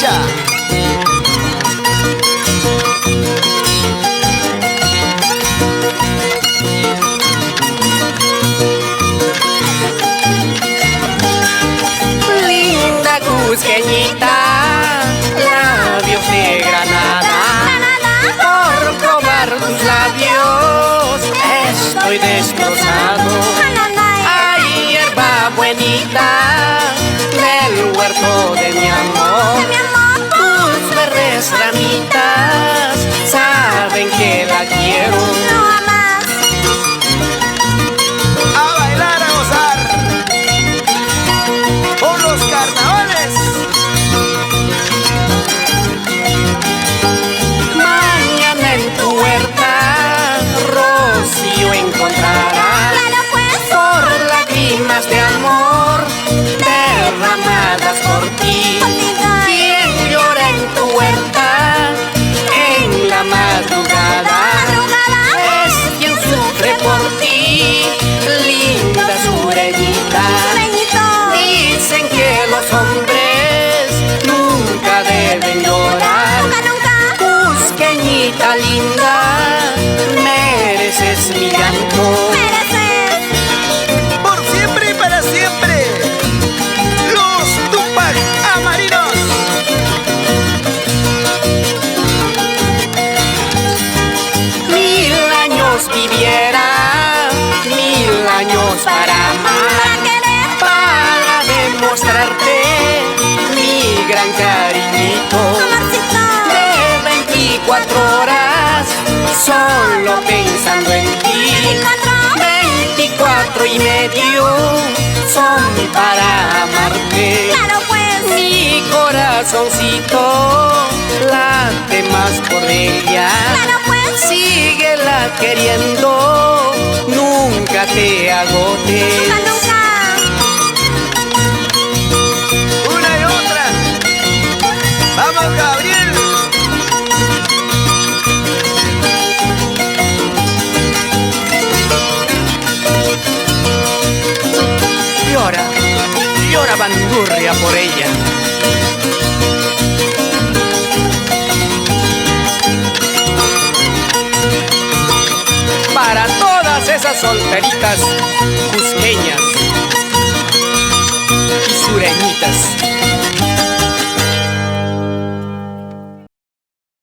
Colombia. Linda cusqueñita, labios de granada. Por probar tus labios estoy destrozado. Ay, hierba buenita del huerto de mi amor. Tus verdes ramitas saben que la quiero. A bailar, a gozar por los carnavales. Mañana en tu huerta rocío encontrarás. Por lágrimas de amor derramadas por ti. Quien llora en tu huerta en la madrugada es quien sufre por ti, linda sureñita. Dicen que los hombres nunca deben llorar. Cusqueñita linda, mereces mi llanto. Por siempre y para siempre. Los Tupac Amarinos. Mil años viviera, 1000 años para amar, para demostrarte mi gran cariñito. De 24 horas solo pensando en ti. 24 y medio son para amarte. Mi corazoncito late más por ella. Síguela queriendo, nunca te agotes. Una y otra. Vamos, Gabriel. Llora, llora bandurria por ella. Para todas esas solteritas cusqueñas y sureñitas